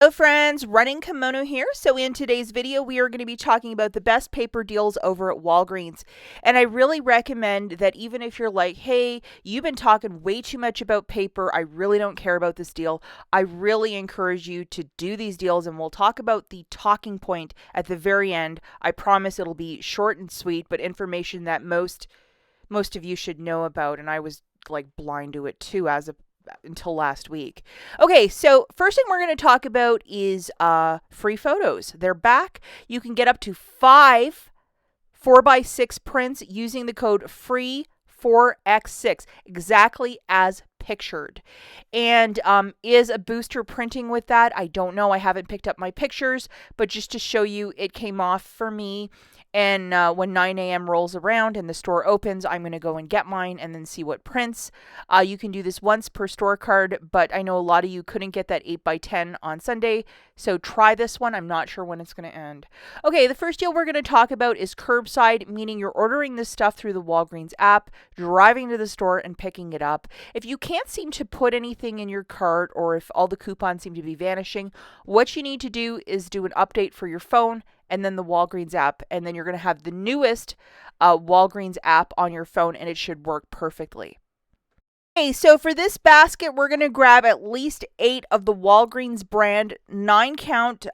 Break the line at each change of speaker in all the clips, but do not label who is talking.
Hello friends, Running Kimono here. So in today's video, we are going to be talking about the best paper deals over at Walgreens. And I really recommend that even if you're like, hey, you've been talking way too much about paper, I really don't care about this deal, I really encourage you to do these deals, and we'll talk about the talking point at the very end. I promise it'll be short and sweet, but information that most of you should know about, and I was like blind to it too until last week. Okay, so first thing we're going to talk about is free photos. They're back. You can get up to 5 4x6 prints using the code FREE4X6, exactly as pictured. And is a booster printing with that? I don't know. I haven't picked up my pictures, but just to show you, it came off for me. And when 9 a.m. rolls around and the store opens, I'm going to go and get mine and then see what prints. You can do this once per store card, but I know a lot of you couldn't get that 8x10 on Sunday, so try this one. I'm not sure when it's going to end. Okay, the first deal we're going to talk about is curbside, meaning you're ordering this stuff through the Walgreens app, driving to the store and picking it up. If you can't seem to put anything in your cart, or if all the coupons seem to be vanishing, what you need to do is do an update for your phone and then the Walgreens app, and then you're going to have the newest Walgreens app on your phone, and it should work perfectly. Okay, so for this basket, we're going to grab at least 8 of the Walgreens brand 9-count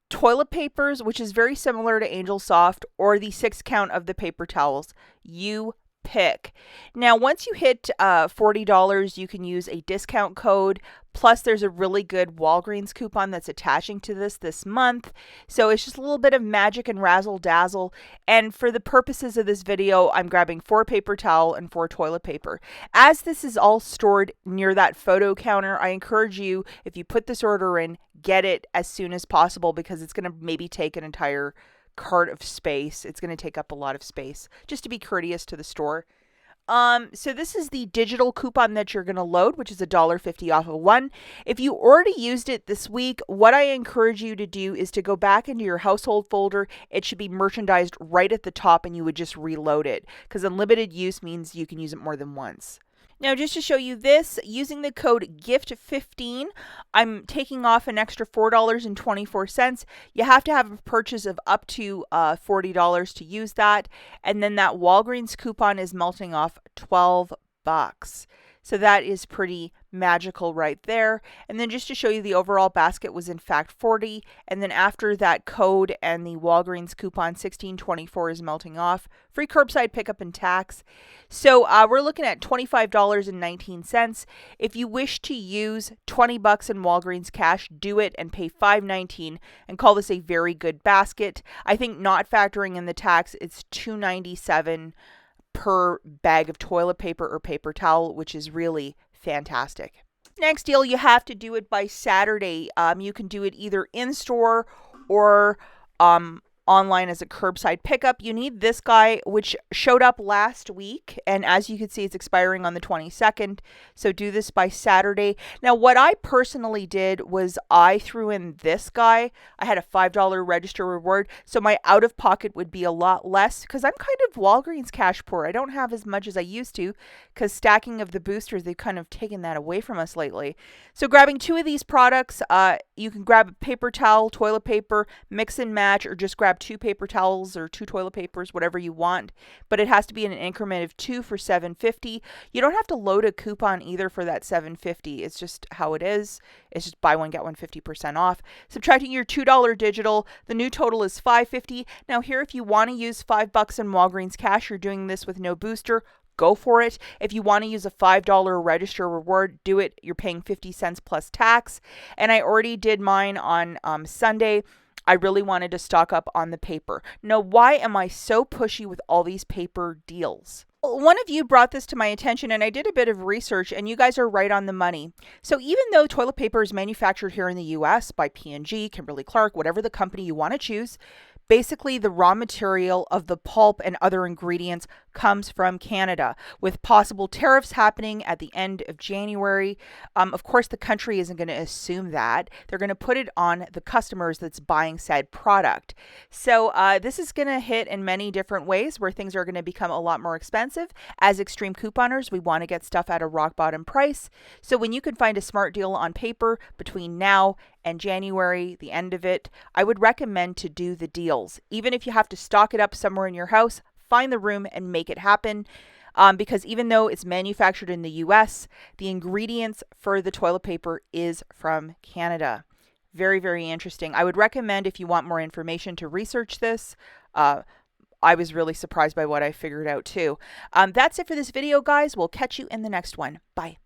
toilet papers, which is very similar to Angel Soft, or the 6-count of the paper towels. You pick. Now, once you hit $40, you can use a discount code. Plus, there's a really good Walgreens coupon that's attaching to this month. So it's just a little bit of magic and razzle dazzle. And for the purposes of this video, I'm grabbing 4 paper towel and 4 toilet paper. As this is all stored near that photo counter, I encourage you, if you put this order in, get it as soon as possible, because it's going to maybe take an entire cart of space. It's going to take up a lot of space, just to be courteous to the store. So this is the digital coupon that you're going to load, which is $1.50 off of one. If you already used it this week, what I encourage you to do is to go back into your household folder. It should be merchandised right at the top, and you would just reload it, because unlimited use means you can use it more than once. Now, just to show you this, using the code GIFT15, I'm taking off an extra $4.24. You have to have a purchase of up to $40 to use that. And then that Walgreens coupon is melting off $12. So that is pretty magical right there. And then just to show you, the overall basket was in fact $40. And then after that code and the Walgreens coupon, $16.24 is melting off. Free curbside pickup and tax. So we're looking at $25.19. If you wish to use $20 in Walgreens cash, do it and pay $5.19 and call this a very good basket. I think not factoring in the tax, it's $2.97 per bag of toilet paper or paper towel, which is really fantastic. Next deal, you have to do it by Saturday. You can do it either in store or online as a curbside pickup. You need this guy, which showed up last week, and as you can see, it's expiring on the 22nd, so do this by Saturday. Now, what I personally did was I threw in this guy. I had a $5 register reward, so my out-of-pocket would be a lot less, because I'm kind of Walgreens cash poor. I don't have as much as I used to, because stacking of the boosters, they've kind of taken that away from us lately. So grabbing 2 of these products, you can grab a paper towel, toilet paper, mix and match, or just grab 2 paper towels or 2 toilet papers, whatever you want, but it has to be in an increment of 2 for $7.50. You don't have to load a coupon either for that $7.50. It's just how it is. It's just buy one, get one 50% off. Subtracting your $2 digital, the new total is $5.50. Now here, if you want to use $5 in Walgreens cash, you're doing this with no booster, go for it. If you want to use a $5 register reward, do it. You're paying 50 cents plus tax. And I already did mine on Sunday. I really wanted to stock up on the paper. Now, why am I so pushy with all these paper deals? One of you brought this to my attention, and I did a bit of research, and you guys are right on the money. So even though toilet paper is manufactured here in the US by P&G, Kimberly-Clark, whatever the company you want to choose, basically the raw material of the pulp and other ingredients comes from Canada, with possible tariffs happening at the end of January. Of course, the country isn't going to assume that. They're going to put it on the customers that's buying said product. So this is going to hit in many different ways where things are going to become a lot more expensive. As extreme couponers, we want to get stuff at a rock bottom price. So when you can find a smart deal on paper between now and January, the end of it, I would recommend to do the deals. Even if you have to stock it up somewhere in your house, find the room and make it happen. Because even though it's manufactured in the US, the ingredients for the toilet paper is from Canada. Very, very interesting. I would recommend, if you want more information, to research this. I was really surprised by what I figured out too. That's it for this video, guys. We'll catch you in the next one. Bye.